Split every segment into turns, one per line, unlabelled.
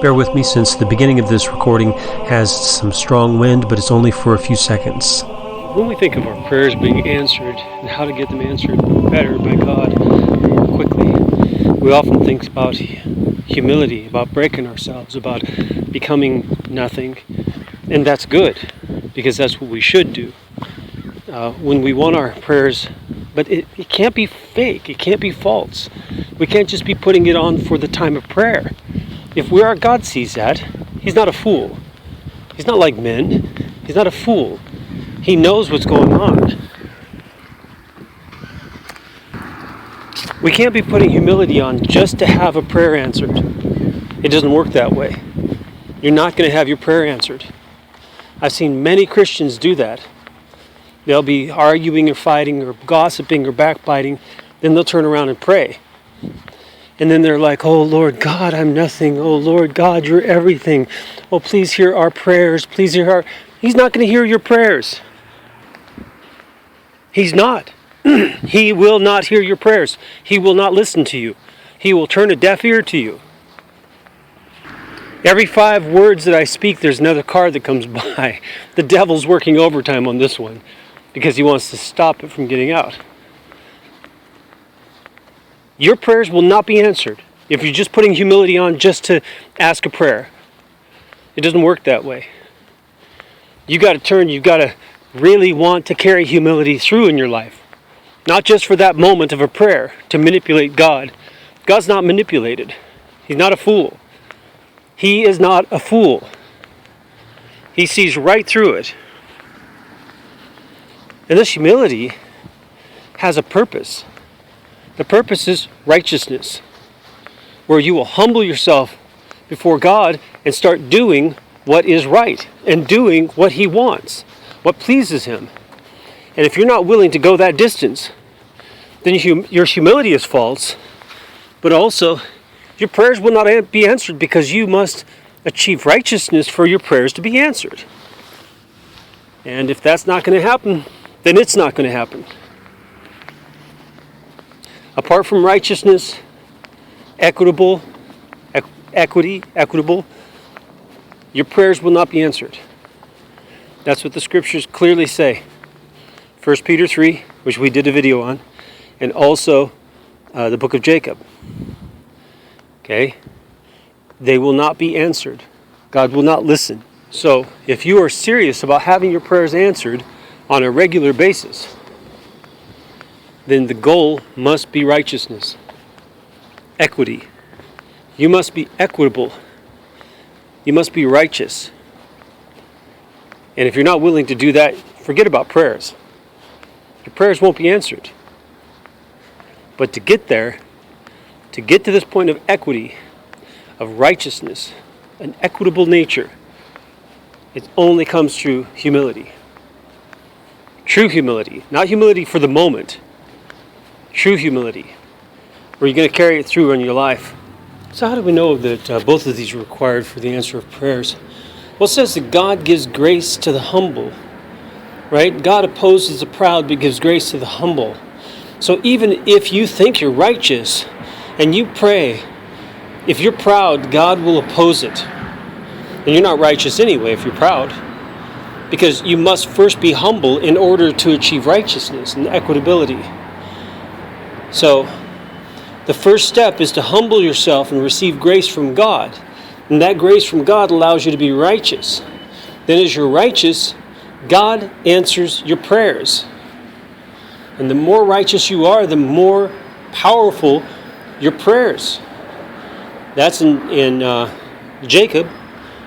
Bear with me since the beginning of this recording has some strong wind, but it's only for a few seconds.
When we think of our prayers being answered and how to get them answered better by God and more quickly, we often think about humility, about breaking ourselves, about becoming nothing. And that's good, because that's what we should do. When we want our prayers, but it can't be fake, it can't be false. We can't just be putting it on for the time of prayer. If God sees that, He's not a fool. He's not like men. He's not a fool. He knows what's going on. We can't be putting humility on just to have a prayer answered. It doesn't work that way. You're not going to have your prayer answered. I've seen many Christians do that. They'll be arguing or fighting or gossiping or backbiting. Then they'll turn around and pray. And then they're like, oh Lord God, I'm nothing. Oh Lord God, you're everything. Oh, please hear our prayers. Please hear our... He's not going to hear your prayers. He's not. He will not hear your prayers. He will not listen to you. He will turn a deaf ear to you. Every 5 words that I speak, there's another car that comes by. The devil's working overtime on this one because he wants to stop it from getting out. Your prayers will not be answered if you're just putting humility on just to ask a prayer. It doesn't work that way. You've got to really want to carry humility through in your life. Not just for that moment of a prayer to manipulate God. God's not manipulated. He's not a fool. He is not a fool. He sees right through it. And this humility has a purpose. The purpose is righteousness, where you will humble yourself before God and start doing what is right and doing what He wants, what pleases Him. And if you're not willing to go that distance, then your humility is false, but also your prayers will not be answered because you must achieve righteousness for your prayers to be answered. And if that's not going to happen, then it's not going to happen. Apart from righteousness, equitable, your prayers will not be answered. That's what the scriptures clearly say. 1 Peter 3, which we did a video on, and also the book of Jacob. Okay? They will not be answered. God will not listen. So, if you are serious about having your prayers answered on a regular basis, then the goal must be righteousness, equity. You must be equitable. You must be righteous. And if you're not willing to do that, forget about prayers. Your prayers won't be answered. But to get there, to get to this point of equity, of righteousness, an equitable nature, it only comes through humility. True humility, not humility for the moment. True humility, where you're going to carry it through in your life. So how do we know that both of these are required for the answer of prayers? Well, it says that God gives grace to the humble, right? God opposes the proud but gives grace to the humble. So even if you think you're righteous and you pray, if you're proud, God will oppose it. And you're not righteous anyway if you're proud, because you must first be humble in order to achieve righteousness and equitability. So, the first step is to humble yourself and receive grace from God. And that grace from God allows you to be righteous. Then as you're righteous, God answers your prayers. And the more righteous you are, the more powerful your prayers. That's in Jacob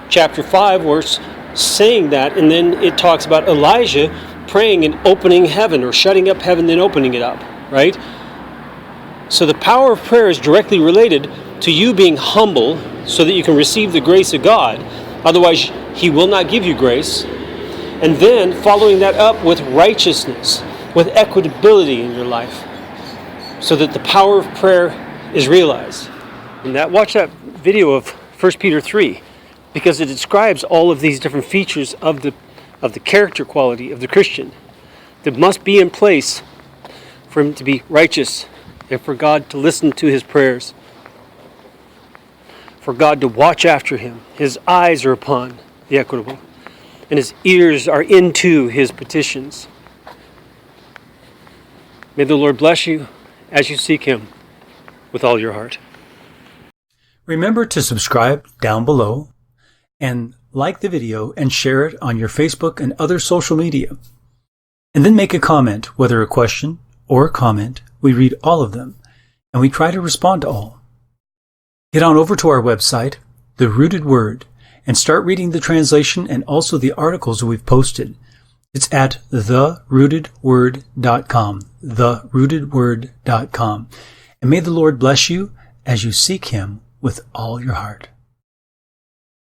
chapter 5 where it's saying that. And then it talks about Elijah praying and opening heaven, or shutting up heaven then opening it up, right? So the power of prayer is directly related to you being humble so that you can receive the grace of God. Otherwise, He will not give you grace. And then following that up with righteousness, with equitability in your life, so that the power of prayer is realized. And watch that video of 1 Peter 3, because it describes all of these different features of the character quality of the Christian that must be in place for him to be righteous and for God to listen to his prayers. for God to watch after him. His eyes are upon the equitable, and his ears are into his petitions. May the Lord bless you as you seek him with all your heart.
Remember to subscribe down below and like the video and share it on your Facebook and other social media. And then make a comment, whether a question or a comment. We read all of them, and we try to respond to all. Get on over to our website, The Rooted Word, and start reading the translation and also the articles we've posted. It's at therootedword.com, therootedword.com. And may the Lord bless you as you seek him with all your heart.